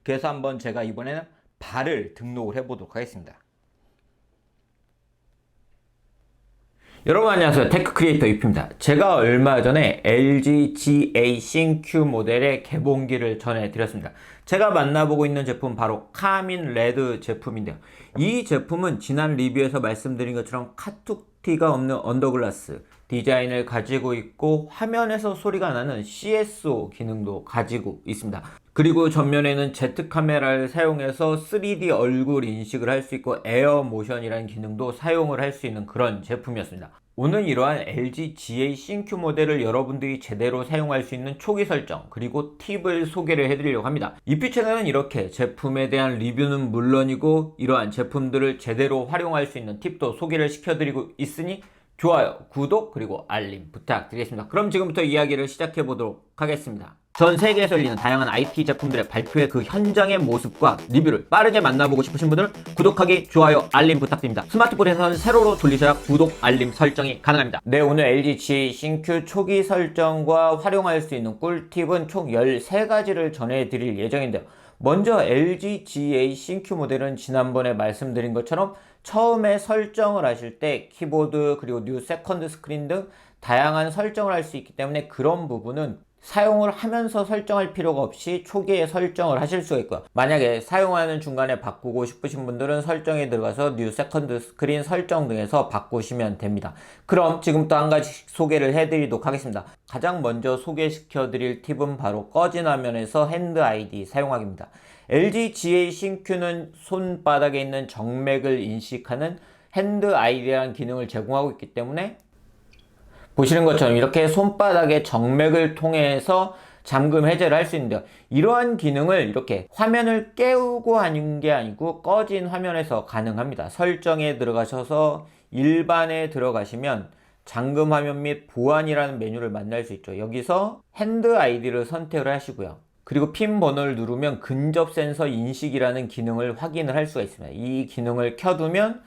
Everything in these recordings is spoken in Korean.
그래서 한번 제가 이번에는 발을 등록을 해보도록 하겠습니다. 여러분 안녕하세요. 테크 크리에이터 유피입니다. 제가 얼마 전에 LG G8 신Q 모델의 개봉기를 전해드렸습니다. 제가 만나보고 있는 제품 바로 카민 레드 제품인데요. 이 제품은 지난 리뷰에서 말씀드린 것처럼 카툭티가 없는 언더글라스 디자인을 가지고 있고 화면에서 소리가 나는 CSO 기능도 가지고 있습니다. 그리고 전면에는 Z 카메라를 사용해서 3D 얼굴 인식을 할 수 있고 에어 모션이라는 기능도 사용을 할 수 있는 그런 제품이었습니다. 오늘 이러한 LG G8 신Q 모델을 여러분들이 제대로 사용할 수 있는 초기 설정 그리고 팁을 소개를 해드리려고 합니다. 이피 채널은 이렇게 제품에 대한 리뷰는 물론이고 이러한 제품들을 제대로 활용할 수 있는 팁도 소개를 시켜드리고 있으니 좋아요, 구독, 그리고 알림 부탁드리겠습니다. 그럼 지금부터 이야기를 시작해 보도록 하겠습니다. 전 세계에서 열리는 다양한 IT 제품들의 발표의 그 현장의 모습과 리뷰를 빠르게 만나보고 싶으신 분들은 구독하기, 좋아요, 알림 부탁드립니다. 스마트폰에서는 세로로 돌리셔야 구독, 알림 설정이 가능합니다. 네, 오늘 LG G8 신Q 초기 설정과 활용할 수 있는 꿀팁은 총 13가지를 전해드릴 예정인데요. 먼저 LG G8 신Q 모델은 지난번에 말씀드린 것처럼 처음에 설정을 하실 때 키보드 그리고 뉴 세컨드 스크린 등 다양한 설정을 할 수 있기 때문에 그런 부분은 사용을 하면서 설정할 필요가 없이 초기에 설정을 하실 수가 있고요. 만약에 사용하는 중간에 바꾸고 싶으신 분들은 설정에 들어가서 뉴 세컨드 스크린 설정 등에서 바꾸시면 됩니다. 그럼 지금부터 한 가지 소개를 해드리도록 하겠습니다. 가장 먼저 소개시켜 드릴 팁은 바로 꺼진 화면에서 핸드 아이디 사용하기입니다. LG G8 신Q는 손바닥에 있는 정맥을 인식하는 핸드 아이디라는 기능을 제공하고 있기 때문에 보시는 것처럼 이렇게 손바닥의 정맥을 통해서 잠금 해제를 할 수 있는데요. 이러한 기능을 이렇게 화면을 깨우고 하는 게 아니고 꺼진 화면에서 가능합니다. 설정에 들어가셔서 일반에 들어가시면 잠금 화면 및 보안이라는 메뉴를 만날 수 있죠. 여기서 핸드 아이디를 선택을 하시고요. 그리고 핀 번호를 누르면 근접 센서 인식이라는 기능을 확인을 할 수가 있습니다. 이 기능을 켜두면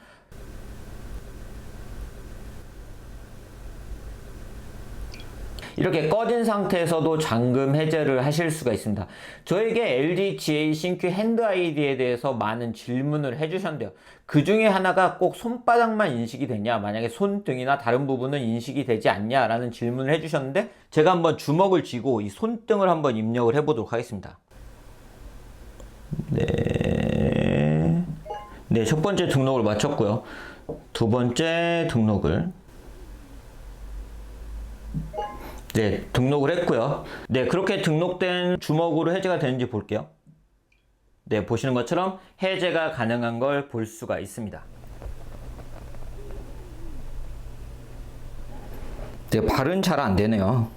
이렇게 꺼진 상태에서도 잠금 해제를 하실 수가 있습니다. 저에게 LG G8 신Q 핸드 아이디에 대해서 많은 질문을 해주셨는데요. 그 중에 하나가 꼭 손바닥만 인식이 되냐, 만약에 손등이나 다른 부분은 인식이 되지 않냐 라는 질문을 해주셨는데 제가 한번 주먹을 쥐고 이 손등을 한번 입력을 해보도록 하겠습니다. 네, 첫 번째 등록을 마쳤고요. 두 번째 등록을 등록을 했고요. 네, 그렇게 등록된 주먹으로 해제가 되는지 볼게요. 네, 보시는 것처럼 해제가 가능한 걸 볼 수가 있습니다. 네, 발은 잘 안 되네요.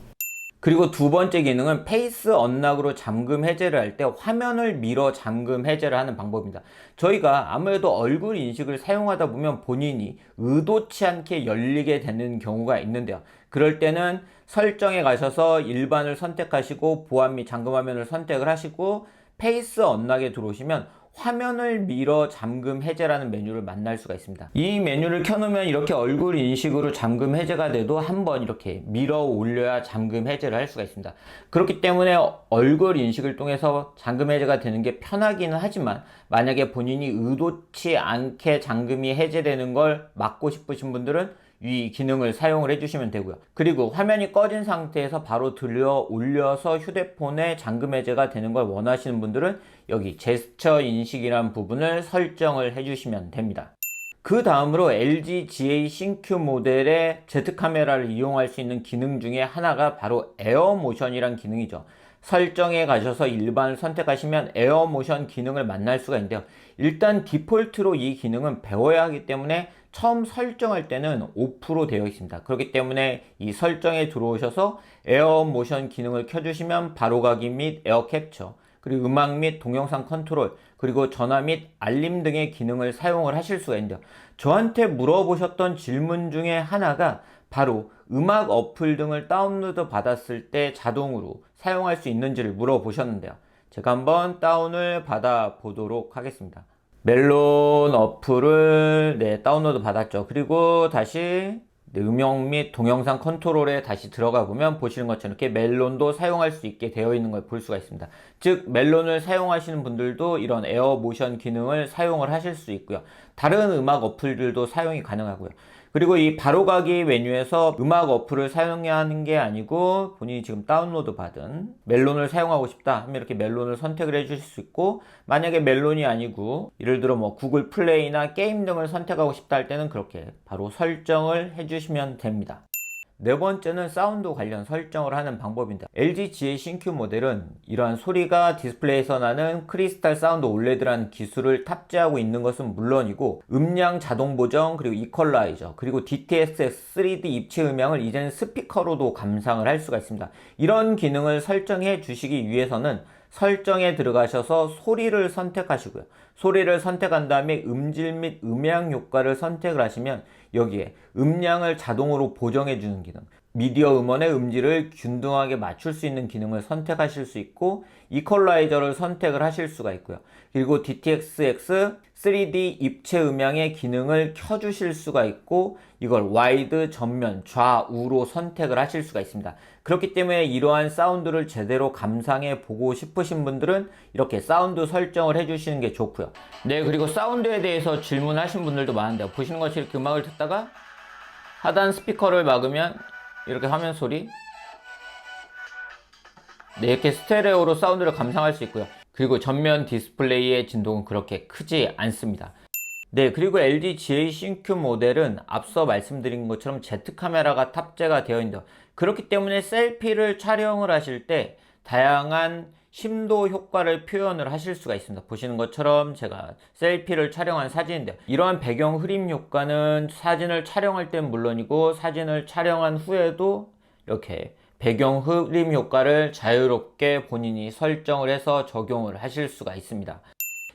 그리고 두 번째 기능은 페이스 언락으로 잠금 해제를 할 때 화면을 밀어 잠금 해제를 하는 방법입니다. 저희가 아무래도 얼굴 인식을 사용하다 보면 본인이 의도치 않게 열리게 되는 경우가 있는데요. 그럴 때는 설정에 가셔서 일반을 선택하시고 보안 및 잠금 화면을 선택을 하시고 페이스 언락에 들어오시면 화면을 밀어 잠금 해제라는 메뉴를 만날 수가 있습니다. 이 메뉴를 켜놓으면 이렇게 얼굴 인식으로 잠금 해제가 돼도 한번 이렇게 밀어 올려야 잠금 해제를 할 수가 있습니다. 그렇기 때문에 얼굴 인식을 통해서 잠금 해제가 되는 게 편하기는 하지만 만약에 본인이 의도치 않게 잠금이 해제되는 걸 막고 싶으신 분들은 이 기능을 사용을 해주시면 되고요. 그리고 화면이 꺼진 상태에서 바로 들려 올려서 휴대폰에 잠금 해제가 되는 걸 원하시는 분들은 여기 제스처 인식이라는 부분을 설정을 해주시면 됩니다. 그 다음으로 LG G8 신Q 모델의 Z 카메라를 이용할 수 있는 기능 중에 하나가 바로 에어 모션이란 기능이죠. 설정에 가셔서 일반을 선택하시면 에어 모션 기능을 만날 수가 있는데요. 일단 디폴트로 이 기능은 배워야 하기 때문에 처음 설정할 때는 오프로 되어 있습니다. 그렇기 때문에 이 설정에 들어오셔서 에어 모션 기능을 켜주시면 바로가기 및 에어 캡처, 그리고 음악 및 동영상 컨트롤, 그리고 전화 및 알림 등의 기능을 사용을 하실 수가 있는데요. 저한테 물어보셨던 질문 중에 하나가 바로 음악 어플 등을 다운로드 받았을 때 자동으로 사용할 수 있는지를 물어보셨는데요. 제가 한번 다운을 받아 보도록 하겠습니다. 멜론 어플을 다운로드 받았죠. 그리고 다시 음영 및 동영상 컨트롤에 다시 들어가 보면 보시는 것처럼 이렇게 멜론도 사용할 수 있게 되어 있는 걸 볼 수가 있습니다. 즉 멜론을 사용하시는 분들도 이런 에어 모션 기능을 사용을 하실 수 있고요. 다른 음악 어플들도 사용이 가능하고요. 그리고 이 바로가기 메뉴에서 음악 어플을 사용하는 게 아니고 본인이 지금 다운로드 받은 멜론을 사용하고 싶다 하면 이렇게 멜론을 선택을 해 주실 수 있고, 만약에 멜론이 아니고 예를 들어 뭐 구글 플레이나 게임 등을 선택하고 싶다 할 때는 그렇게 바로 설정을 해 주시면 됩니다. 네 번째는 사운드 관련 설정을 하는 방법입니다. LG GA-CQ 모델은 이러한 소리가 디스플레이에서 나는 크리스탈 사운드 올레드라는 기술을 탑재하고 있는 것은 물론이고, 음량 자동 보정, 그리고 이퀄라이저, 그리고 DTS:X 3D 입체 음향을 이제는 스피커로도 감상을 할 수가 있습니다. 이런 기능을 설정해 주시기 위해서는 설정에 들어가셔서 소리를 선택하시고요. 소리를 선택한 다음에 음질 및 음향 효과를 선택을 하시면 여기에 음량을 자동으로 보정해 주는 기능, 미디어 음원의 음질을 균등하게 맞출 수 있는 기능을 선택하실 수 있고, 이퀄라이저를 선택을 하실 수가 있고요. 그리고 DTS:X 3D 입체 음향의 기능을 켜주실 수가 있고, 이걸 와이드, 전면, 좌우로 선택을 하실 수가 있습니다. 그렇기 때문에 이러한 사운드를 제대로 감상해 보고 싶으신 분들은 이렇게 사운드 설정을 해주시는 게 좋고요. 네, 그리고 사운드에 대해서 질문하신 분들도 많은데요. 보시는 것처럼 이렇게 음악을 듣다가 하단 스피커를 막으면 이렇게 화면 소리, 네, 이렇게 스테레오로 사운드를 감상할 수 있고요. 그리고 전면 디스플레이의 진동은 그렇게 크지 않습니다. 네, 그리고 LG GA-CQ 모델은 앞서 말씀드린 것처럼 Z 카메라가 탑재가 되어 있는데요. 그렇기 때문에 셀피를 촬영을 하실 때 다양한 심도 효과를 표현을 하실 수가 있습니다. 보시는 것처럼 제가 셀피를 촬영한 사진인데요. 이러한 배경 흐림 효과는 사진을 촬영할 땐 물론이고 사진을 촬영한 후에도 이렇게 배경 흐림 효과를 자유롭게 본인이 설정을 해서 적용을 하실 수가 있습니다.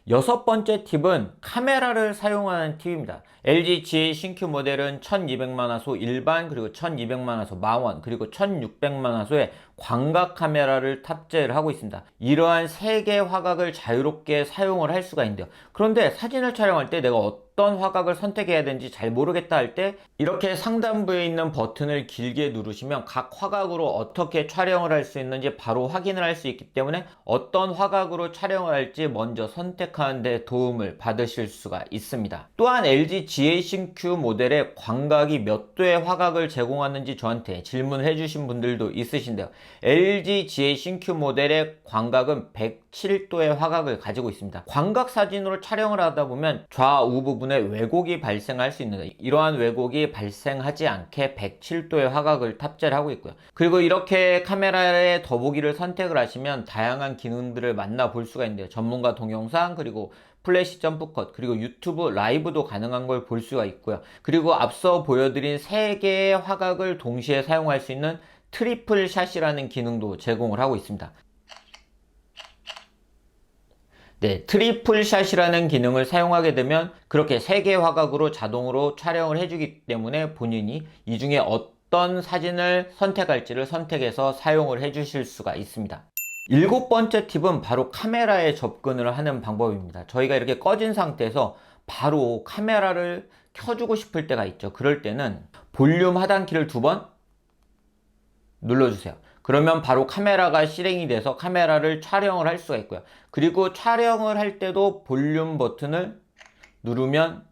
여섯 번째 팁은 카메라를 사용하는 팁입니다. LG GA-CQ 모델은 1200만화소 일반, 그리고 1200만화소 망원, 그리고 1600만화소의 광각 카메라를 탑재를 하고 있습니다. 이러한 3개의 화각을 자유롭게 사용을 할 수가 있는데요. 그런데 사진을 촬영할 때 내가 어떤 화각을 선택해야 되는지 잘 모르겠다 할 때 이렇게 상단부에 있는 버튼을 길게 누르시면 각 화각으로 어떻게 촬영을 할 수 있는지 바로 확인을 할 수 있기 때문에 어떤 화각으로 촬영을 할지 먼저 선택하는 데 도움을 받으실 수가 있습니다. 또한 LG GA-CQ 모델의 광각이 몇 도의 화각을 제공하는지 저한테 질문을 해주신 분들도 있으신데요. LG GA-CQ 모델의 광각은 107도의 화각을 가지고 있습니다. 광각 사진으로 촬영을 하다 보면 좌우 부분에 왜곡이 발생할 수 있는데, 이러한 왜곡이 발생하지 않게 107도의 화각을 탑재를 하고 있고요. 그리고 이렇게 카메라의 더보기를 선택을 하시면 다양한 기능들을 만나볼 수가 있는데요. 전문가 동영상, 그리고 플래시 점프컷, 그리고 유튜브 라이브도 가능한 걸 볼 수가 있고요. 그리고 앞서 보여드린 3개의 화각을 동시에 사용할 수 있는 트리플 샷이라는 기능도 제공을 하고 있습니다. 네, 트리플 샷이라는 기능을 사용하게 되면 그렇게 3개의 화각으로 자동으로 촬영을 해주기 때문에 본인이 이 중에 어떤 사진을 선택할지를 선택해서 사용을 해주실 수가 있습니다. 7번째 팁은 바로 카메라에 접근을 하는 방법입니다. 저희가 이렇게 꺼진 상태에서 바로 카메라를 켜주고 싶을 때가 있죠. 그럴 때는 볼륨 하단키를 2번 눌러주세요. 그러면 바로 카메라가 실행이 돼서 카메라를 촬영을 할 수가 있고요. 그리고 촬영을 할 때도 볼륨 버튼을 누르면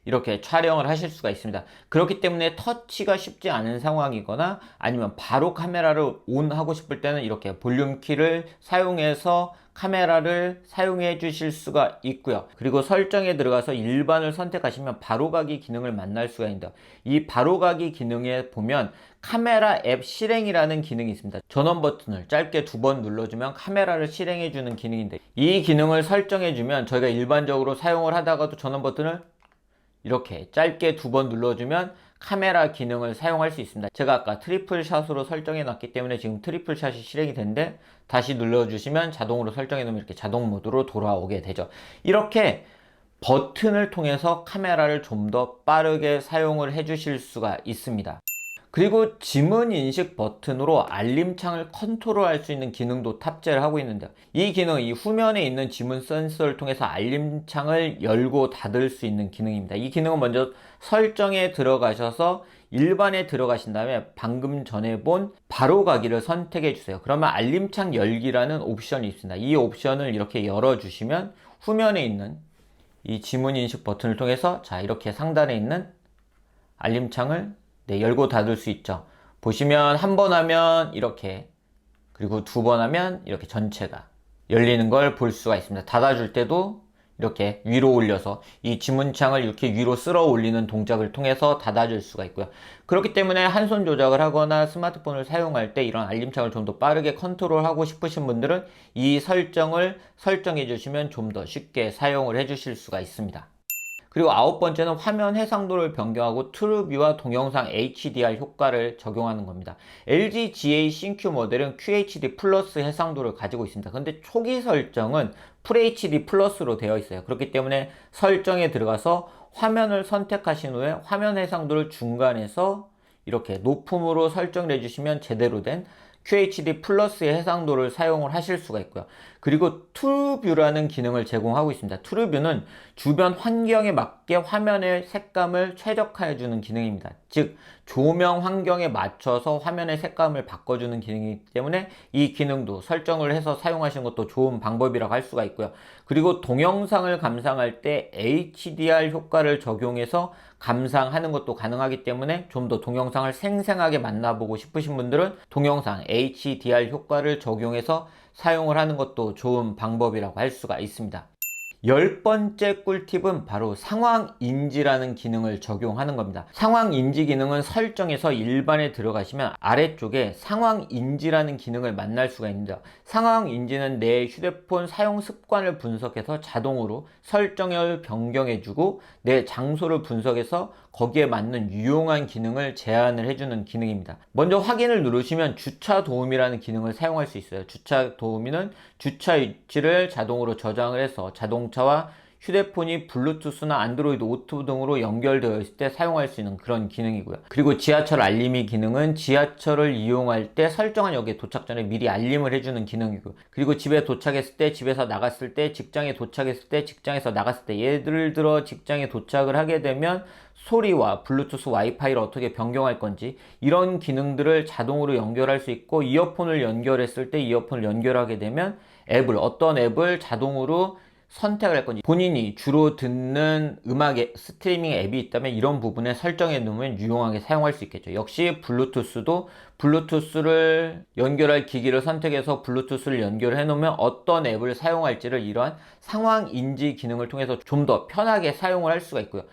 이렇게 촬영을 하실 수가 있습니다. 그렇기 때문에 터치가 쉽지 않은 상황이거나 아니면 바로 카메라를 온 하고 싶을 때는 이렇게 볼륨 키를 사용해서 카메라를 사용해 주실 수가 있고요. 그리고 설정에 들어가서 일반을 선택하시면 바로가기 기능을 만날 수가 있는데, 이 바로가기 기능에 보면 카메라 앱 실행이라는 기능이 있습니다. 전원 버튼을 짧게 2번 눌러주면 카메라를 실행해 주는 기능인데, 이 기능을 설정해 주면 저희가 일반적으로 사용을 하다가도 전원 버튼을 이렇게 짧게 2번 눌러주면 카메라 기능을 사용할 수 있습니다. 제가 아까 트리플 샷으로 설정해 놨기 때문에 지금 트리플 샷이 실행이 되는데, 다시 눌러주시면 자동으로 설정해 놓으면 이렇게 자동 모드로 돌아오게 되죠. 이렇게 버튼을 통해서 카메라를 좀 더 빠르게 사용을 해 주실 수가 있습니다. 그리고 지문 인식 버튼으로 알림창을 컨트롤할 수 있는 기능도 탑재를 하고 있는데요. 이 기능은 이 후면에 있는 지문 센서를 통해서 알림창을 열고 닫을 수 있는 기능입니다. 이 기능은 먼저 설정에 들어가셔서 일반에 들어가신 다음에 방금 전에 본 바로 가기를 선택해 주세요. 그러면 알림창 열기라는 옵션이 있습니다. 이 옵션을 이렇게 열어주시면 후면에 있는 이 지문 인식 버튼을 통해서 자, 이렇게 상단에 있는 알림창을 열고 닫을 수 있죠. 보시면 한 번 하면 이렇게, 그리고 두 번 하면 이렇게 전체가 열리는 걸 볼 수가 있습니다. 닫아줄 때도 이렇게 위로 올려서 이 지문창을 이렇게 위로 쓸어 올리는 동작을 통해서 닫아줄 수가 있고요. 그렇기 때문에 한 손 조작을 하거나 스마트폰을 사용할 때 이런 알림창을 좀 더 빠르게 컨트롤하고 싶으신 분들은 이 설정을 설정해 주시면 좀 더 쉽게 사용을 해 주실 수가 있습니다. 그리고 아홉 번째는 화면 해상도를 변경하고 트루뷰와 동영상 HDR 효과를 적용하는 겁니다. LG G8 신큐 모델은 QHD 플러스 해상도를 가지고 있습니다. 근데 초기 설정은 FHD 플러스로 되어 있어요. 그렇기 때문에 설정에 들어가서 화면을 선택하신 후에 화면 해상도를 중간에서 이렇게 높음으로 설정을 해주시면 제대로 된 QHD 플러스의 해상도를 사용을 하실 수가 있고요. 그리고 트루뷰라는 기능을 제공하고 있습니다. 트루뷰는 주변 환경에 맞게 화면의 색감을 최적화해주는 기능입니다. 즉, 조명 환경에 맞춰서 화면의 색감을 바꿔주는 기능이기 때문에 이 기능도 설정을 해서 사용하시는 것도 좋은 방법이라고 할 수가 있고요. 그리고 동영상을 감상할 때 HDR 효과를 적용해서 감상하는 것도 가능하기 때문에 좀 더 동영상을 생생하게 만나보고 싶으신 분들은 동영상 HDR 효과를 적용해서 사용을 하는 것도 좋은 방법이라고 할 수가 있습니다. 10번째 꿀팁은 바로 상황인지라는 기능을 적용하는 겁니다. 상황인지 기능은 설정에서 일반에 들어가시면 아래쪽에 상황인지라는 기능을 만날 수가 있는데요. 상황인지는 내 휴대폰 사용 습관을 분석해서 자동으로 설정을 변경해주고 내 장소를 분석해서 거기에 맞는 유용한 기능을 제안을 해주는 기능입니다. 먼저 확인을 누르시면 주차 도우미라는 기능을 사용할 수 있어요. 주차 도우미는 주차 위치를 자동으로 저장을 해서 자동차와 휴대폰이 블루투스나 안드로이드 오토 등으로 연결되어 있을 때 사용할 수 있는 그런 기능이고요. 그리고 지하철 알림이 기능은 지하철을 이용할 때 설정한 역에 도착 전에 미리 알림을 해주는 기능이고요. 그리고 집에 도착했을 때, 집에서 나갔을 때, 직장에 도착했을 때, 직장에서 나갔을 때, 예를 들어 직장에 도착을 하게 되면 소리와 블루투스 와이파이를 어떻게 변경할 건지 이런 기능들을 자동으로 연결할 수 있고, 이어폰을 연결했을 때 이어폰을 연결하게 되면 어떤 앱을 자동으로 선택을 할 건지, 본인이 주로 듣는 음악의 스트리밍 앱이 있다면 이런 부분에 설정해 놓으면 유용하게 사용할 수 있겠죠. 역시 블루투스도 블루투스를 연결할 기기를 선택해서 블루투스를 연결해 놓으면 어떤 앱을 사용할지를 이러한 상황 인지 기능을 통해서 좀 더 편하게 사용을 할 수가 있고요.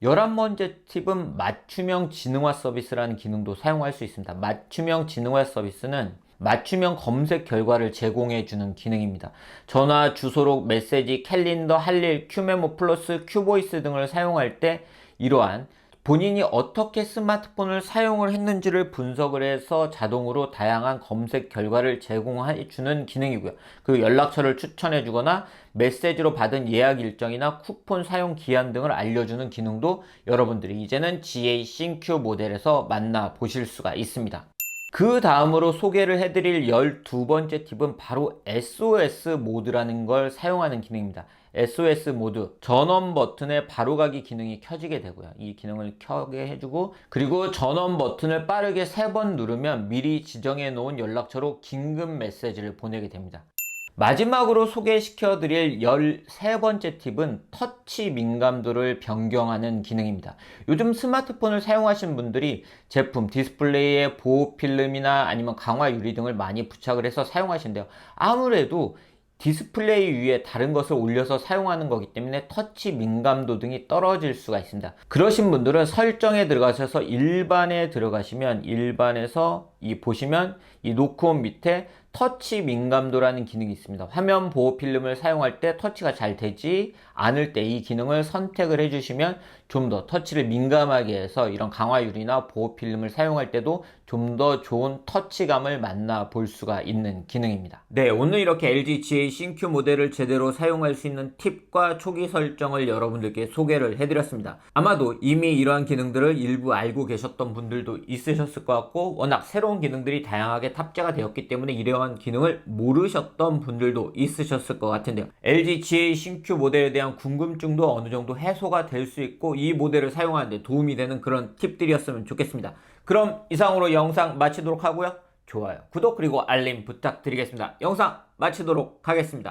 11번째 팁은 맞춤형 진흥화 서비스라는 기능도 사용할 수 있습니다. 맞춤형 진흥화 서비스는 맞춤형 검색 결과를 제공해 주는 기능입니다. 전화, 주소록, 메시지, 캘린더, 할일, 큐메모 플러스, 큐보이스 등을 사용할 때 이러한 본인이 어떻게 스마트폰을 사용을 했는지를 분석을 해서 자동으로 다양한 검색 결과를 제공해 주는 기능이고요. 그리고 연락처를 추천해 주거나 메시지로 받은 예약 일정이나 쿠폰 사용 기한 등을 알려주는 기능도 여러분들이 이제는 G8 신Q 모델에서 만나보실 수가 있습니다. 그 다음으로 소개를 해드릴 12번째 팁은 바로 SOS 모드라는 걸 사용하는 기능입니다. SOS 모드, 전원 버튼의 바로가기 기능이 켜지게 되고요. 이 기능을 켜게 해주고, 그리고 전원 버튼을 빠르게 3번 누르면 미리 지정해 놓은 연락처로 긴급 메시지를 보내게 됩니다. 마지막으로 소개시켜 드릴 13번째 팁은 터치 민감도를 변경하는 기능입니다. 요즘 스마트폰을 사용하시는 분들이 제품 디스플레이에 보호 필름이나 아니면 강화 유리 등을 많이 부착을 해서 사용하시는데요. 아무래도 디스플레이 위에 다른 것을 올려서 사용하는 거기 때문에 터치 민감도 등이 떨어질 수가 있습니다. 그러신 분들은 설정에 들어가셔서 일반에 들어가시면 일반에서 보시면 이 노크온 밑에 터치 민감도라는 기능이 있습니다. 화면 보호 필름을 사용할 때 터치가 잘 되지 않을 때 이 기능을 선택을 해주시면 좀 더 터치를 민감하게 해서 이런 강화유리나 보호 필름을 사용할 때도 좀 더 좋은 터치감을 만나볼 수가 있는 기능입니다. 네, 오늘 이렇게 LG G8 신Q 모델을 제대로 사용할 수 있는 팁과 초기 설정을 여러분들께 소개를 해드렸습니다. 아마도 이미 이러한 기능들을 일부 알고 계셨던 분들도 있으셨을 것 같고, 워낙 새로운 기능들이 다양하게 탑재가 되었기 때문에 이러한 굉장한 기능을 모르셨던 분들도 있으셨을 것 같은데요. LG GA 신Q 모델에 대한 궁금증도 어느 정도 해소가 될 수 있고 이 모델을 사용하는 데 도움이 되는 그런 팁들이었으면 좋겠습니다. 그럼 이상으로 영상 마치도록 하고요. 좋아요, 구독 그리고 알림 부탁드리겠습니다. 영상 마치도록 하겠습니다.